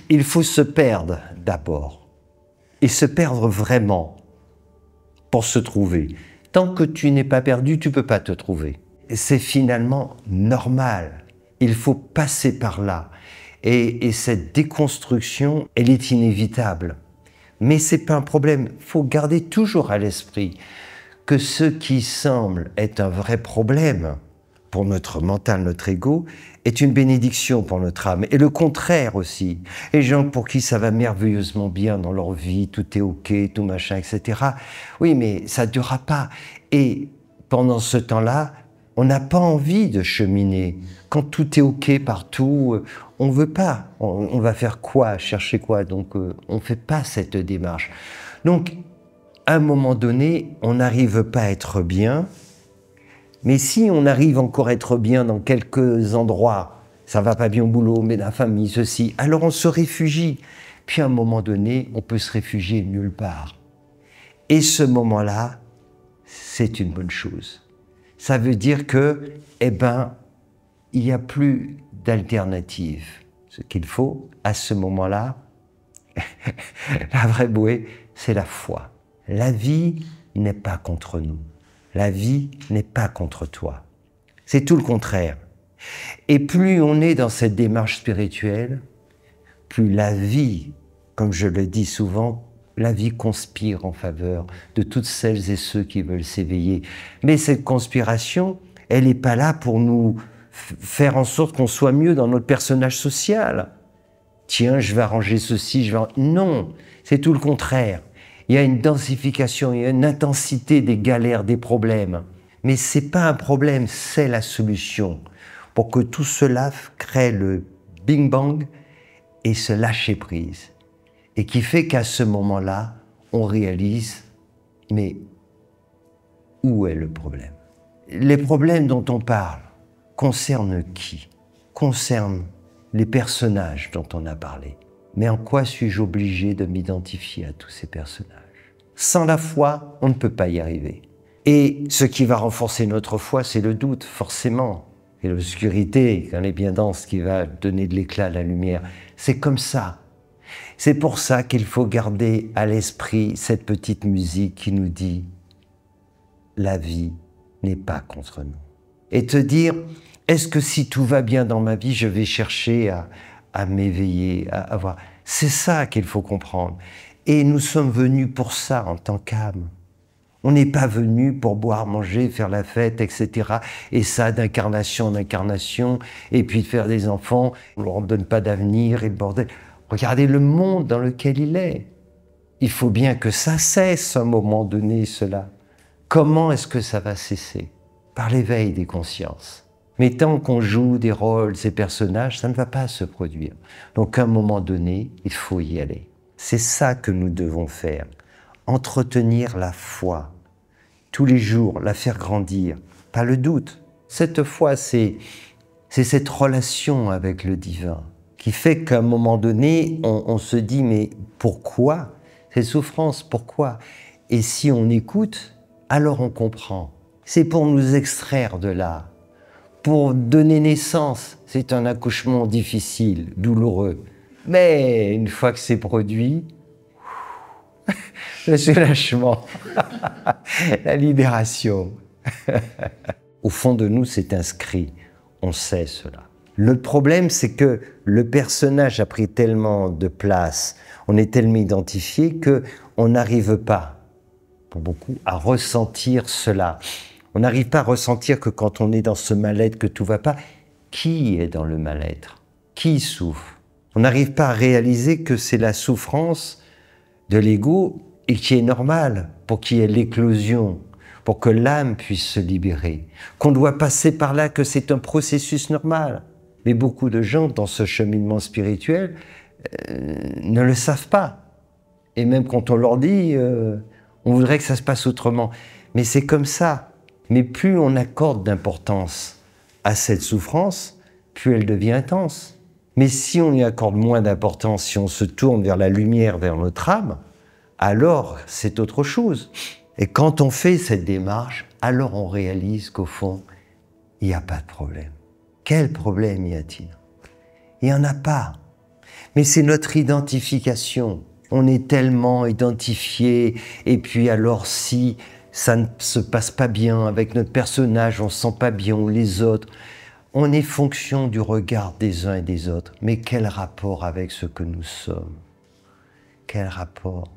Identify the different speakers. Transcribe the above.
Speaker 1: il faut se perdre d'abord. Et se perdre vraiment pour se trouver. Tant que tu n'es pas perdu, tu ne peux pas te trouver. C'est finalement normal. Il faut passer par là. Et cette déconstruction, elle est inévitable. Mais ce n'est pas un problème. Il faut garder toujours à l'esprit que ce qui semble être un vrai problème pour notre mental, notre ego, est une bénédiction pour notre âme. Et le contraire aussi. Les gens pour qui ça va merveilleusement bien dans leur vie, tout est OK, tout machin, etc. Oui, mais ça ne durera pas. Et pendant ce temps-là, on n'a pas envie de cheminer. Quand tout est OK partout, on ne veut pas. On va faire quoi? Chercher quoi? Donc, on ne fait pas cette démarche. Donc, à un moment donné, on n'arrive pas à être bien. Mais si on arrive encore à être bien dans quelques endroits, ça va pas bien au boulot, mais dans la famille, ceci, alors on se réfugie. Puis à un moment donné, on peut se réfugier nulle part. Et ce moment-là, c'est une bonne chose. Ça veut dire que, eh ben, il n'y a plus d'alternative. Ce qu'il faut, à ce moment-là, la vraie bouée, c'est la foi. La vie n'est pas contre nous. La vie n'est pas contre toi. C'est tout le contraire. Et plus on est dans cette démarche spirituelle, plus la vie, comme je le dis souvent, la vie conspire en faveur de toutes celles et ceux qui veulent s'éveiller. Mais cette conspiration, elle n'est pas là pour nous faire en sorte qu'on soit mieux dans notre personnage social. Tiens, je vais arranger ceci, Non, c'est tout le contraire. Il y a une densification, il y a une intensité des galères, des problèmes. Mais ce n'est pas un problème, c'est la solution. Pour que tout cela crée le bing bang et se lâcher prise. Et qui fait qu'à ce moment-là, on réalise, mais où est le problème? Les problèmes dont on parle concernent qui? Concernent les personnages dont on a parlé. Mais en quoi suis-je obligé de m'identifier à tous ces personnages? Sans la foi, on ne peut pas y arriver. Et ce qui va renforcer notre foi, c'est le doute, forcément. Et l'obscurité, quand elle est bien dense, qui va donner de l'éclat à la lumière. C'est comme ça. C'est pour ça qu'il faut garder à l'esprit cette petite musique qui nous dit « La vie n'est pas contre nous ». Et te dire, est-ce que si tout va bien dans ma vie, je vais chercher à m'éveiller, à avoir... C'est ça qu'il faut comprendre. Et nous sommes venus pour ça en tant qu'âme. On n'est pas venus pour boire, manger, faire la fête, etc. Et ça d'incarnation en incarnation, et puis de faire des enfants, on ne leur donne pas d'avenir et le bordel. Regardez le monde dans lequel il est. Il faut bien que ça cesse à un moment donné, cela. Comment est-ce que ça va cesser? Par l'éveil des consciences. Mais tant qu'on joue des rôles, ces personnages, ça ne va pas se produire. Donc à un moment donné, il faut y aller. C'est ça que nous devons faire. Entretenir la foi. Tous les jours, la faire grandir. Pas le doute. Cette foi, c'est cette relation avec le divin qui fait qu'à un moment donné, on se dit, mais pourquoi cette souffrance? Pourquoi? Et si on écoute, alors on comprend. C'est pour nous extraire de là. Pour donner naissance, c'est un accouchement difficile, douloureux. Mais une fois que c'est produit, le soulagement, la libération. Au fond de nous, c'est inscrit. On sait cela. Le problème, c'est que le personnage a pris tellement de place, on est tellement identifié qu'on n'arrive pas, pour beaucoup, à ressentir cela. On n'arrive pas à ressentir que quand on est dans ce mal-être, que tout ne va pas. Qui est dans le mal-être? Qui souffre? On n'arrive pas à réaliser que c'est la souffrance de l'ego et qui est normale pour qu'il y ait l'éclosion, pour que l'âme puisse se libérer. Qu'on doit passer par là, que c'est un processus normal. Mais beaucoup de gens, dans ce cheminement spirituel, ne le savent pas. Et même quand on leur dit, on voudrait que ça se passe autrement. Mais c'est comme ça. Mais plus on accorde d'importance à cette souffrance, plus elle devient intense. Mais si on y accorde moins d'importance, si on se tourne vers la lumière, vers notre âme, alors c'est autre chose. Et quand on fait cette démarche, alors on réalise qu'au fond, il n'y a pas de problème. Quel problème y a-t-il? Il n'y en a pas. Mais c'est notre identification. On est tellement identifié, et puis alors si ça ne se passe pas bien avec notre personnage, on ne se sent pas bien, ou les autres, on est fonction du regard des uns et des autres. Mais quel rapport avec ce que nous sommes? Quel rapport?